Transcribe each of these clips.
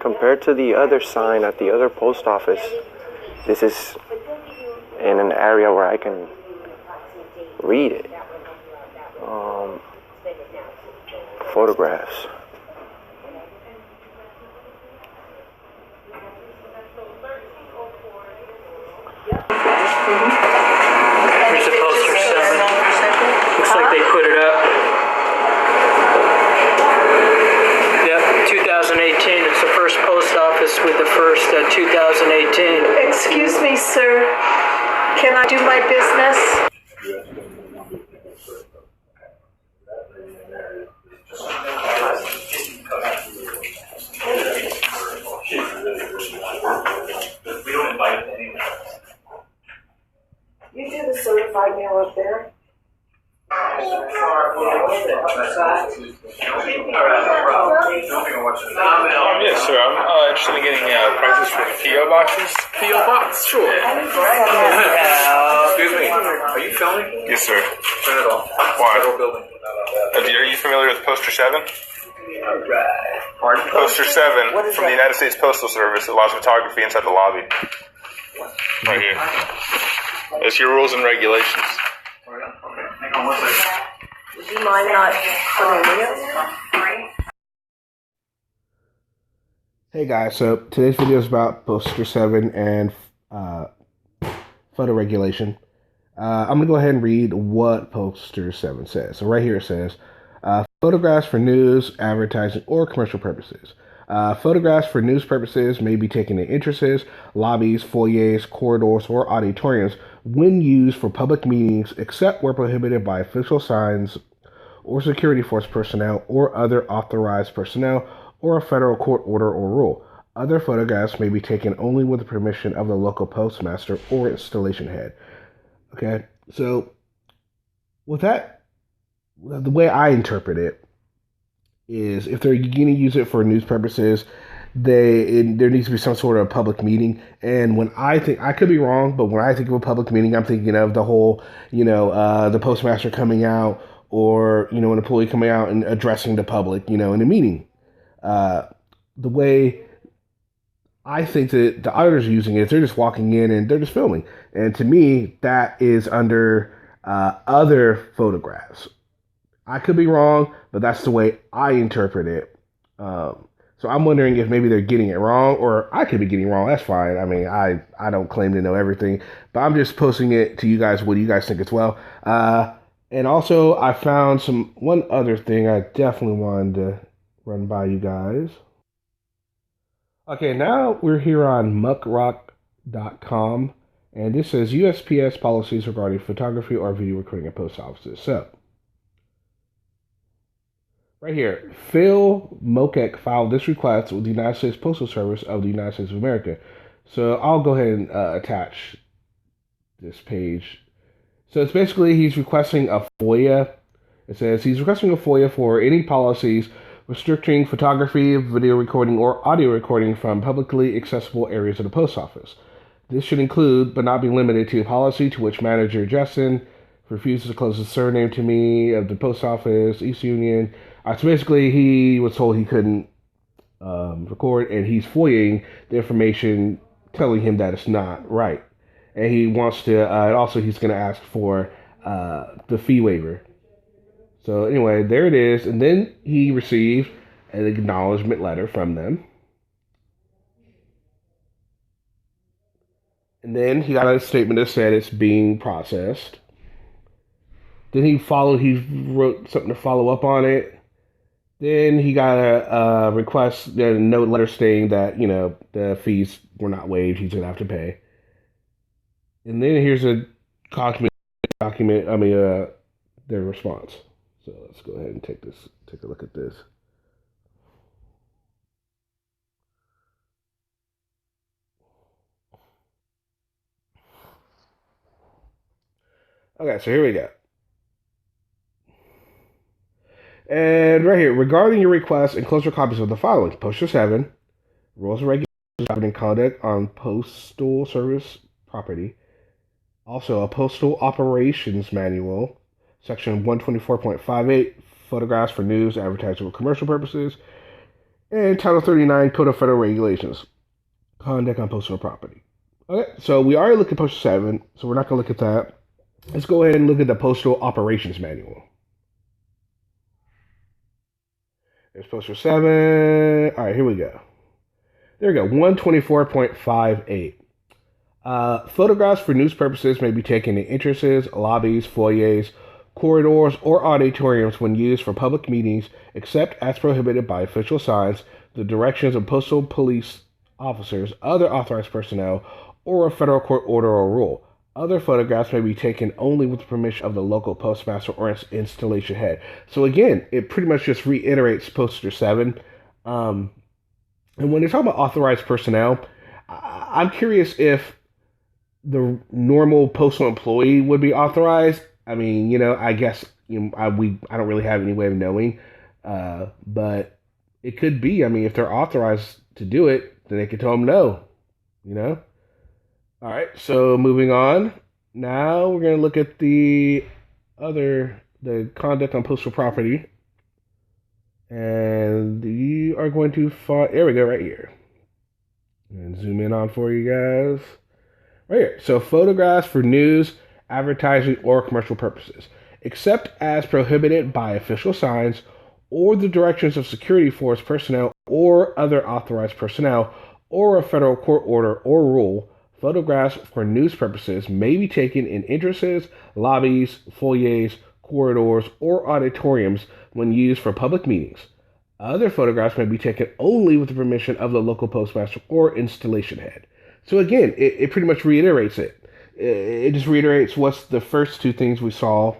compared to the other sign at the other post office, this is in an area where I can read it. Photographs. Here's the poster 7. Looks like they put it up. Yep, 2018. It's the first post office with the first 2018. Excuse me, sir. Can I do my business? You do the certified mail up there? Yes, sir. I'm interested in getting prices for the P.O. boxes. P.O. box? Sure. Excuse me. Are you filming? Yes, sir. Turn it off. Why? Federal building. Are you familiar with Poster 7? Pardon? Poster 7 from the United States Postal Service allows photography inside the lobby. Right here. It's your rules and regulations. Okay. Hang on one second. Would you mind not putting it? Hey guys, so today's video is about Poster 7 and photo regulation. I'm going to go ahead and read what Poster 7 says. So right here it says, photographs for news, advertising, or commercial purposes. Photographs for news purposes may be taken in entrances, lobbies, foyers, corridors, or auditoriums when used for public meetings, except where prohibited by official signs or security force personnel or other authorized personnel or a federal court order or rule. Other photographs may be taken only with the permission of the local postmaster or installation head. Okay, so with that, the way I interpret it is if they're going to use it for news purposes, there needs to be some sort of public meeting. And when I think, I could be wrong, but when I think of a public meeting, I'm thinking of the whole, the postmaster coming out or, an employee coming out and addressing the public, in a meeting. The way I think that the others are using it, they're just walking in and they're just filming. And to me, that is under other photographs. I could be wrong, but that's the way I interpret it. So I'm wondering if maybe they're getting it wrong, or I could be getting it wrong. That's fine. I mean, I don't claim to know everything, but I'm just posting it to you guys. What do you guys think as well? And also, I found one other thing I definitely wanted to run by you guys. Okay, now we're here on muckrock.com, and this says USPS policies regarding photography or video recording at post offices. So, right here, Phil Mokek filed this request with the United States Postal Service of the United States of America. So I'll go ahead and attach this page. So it's basically he's requesting a FOIA. It says he's requesting a FOIA for any policies restricting photography, video recording, or audio recording from publicly accessible areas of the post office. This should include, but not be limited to, a policy to which Manager Justin refuses to close the surname to me of the post office, East Union. So basically, he was told he couldn't record, and he's FOIAing the information telling him that it's not right. And he wants to, and also he's going to ask for the fee waiver. So anyway, there it is. And then he received an acknowledgement letter from them. And then he got a statement that said it's being processed. Then he wrote something to follow up on it. Then he got a request, a note letter stating that, the fees were not waived. He's going to have to pay. And then here's a their response. So let's go ahead and take a look at this. Okay, so here we go. And right here, regarding your request, enclosure copies of the following: Poster 7, rules and regulations governing conduct on postal service property. Also, a postal operations manual, section 124.58, photographs for news, advertising, or commercial purposes. and Title 39 Code of Federal Regulations, conduct on postal property. Okay, so we already looked at Postal 7, so we're not going to look at that. Let's go ahead and look at the Postal Operations Manual. There's Postal 7. All right, here we go. There we go, 124.58. Photographs for news purposes may be taken in entrances, lobbies, foyers, corridors, or auditoriums when used for public meetings, except as prohibited by official signs, the directions of postal police officers, other authorized personnel, or a federal court order or rule. Other photographs may be taken only with the permission of the local postmaster or installation head. So again, it pretty much just reiterates Poster 7. And when they're talking about authorized personnel, I'm curious if the normal postal employee would be authorized. I mean, I guess I don't really have any way of knowing, but it could be. I mean, if they're authorized to do it, then they could tell them no. All right, so moving on. Now we're going to look at the conduct on postal property. And you are going to find, there we go, right here. And zoom in on for you guys. Right here. So photographs for news, advertising, or commercial purposes, except as prohibited by official signs or the directions of security force personnel or other authorized personnel or a federal court order or rule. Photographs for news purposes may be taken in entrances, lobbies, foyers, corridors, or auditoriums when used for public meetings. Other photographs may be taken only with the permission of the local postmaster or installation head. So again, it pretty much reiterates it. It just reiterates what's the first two things we saw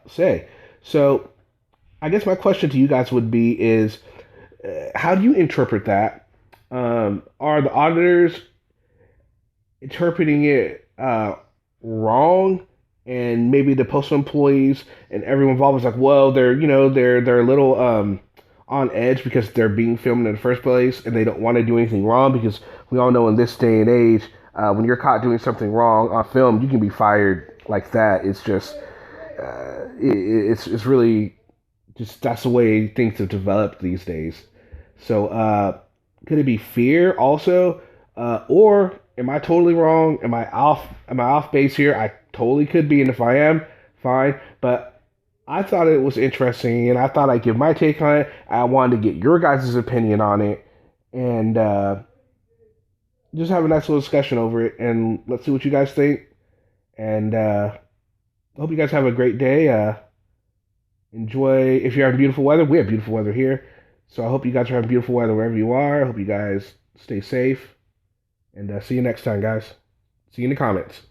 say. So I guess my question to you guys would be is, how do you interpret that? Are the auditors interpreting it wrong, and maybe the postal employees and everyone involved is like, well, they're a little on edge because they're being filmed in the first place, and they don't want to do anything wrong, because we all know in this day and age, when you're caught doing something wrong on film, you can be fired like that. It's just it's really just, that's the way things have developed these days. So could it be fear also, or am I totally wrong? Am I off base here? I totally could be, and if I am, fine. But I thought it was interesting, and I thought I'd give my take on it. I wanted to get your guys' opinion on it, and just have a nice little discussion over it, and let's see what you guys think. And I hope you guys have a great day. Enjoy. If you're having beautiful weather, we have beautiful weather here. So I hope you guys are having beautiful weather wherever you are. I hope you guys stay safe. And see you next time, guys. See you in the comments.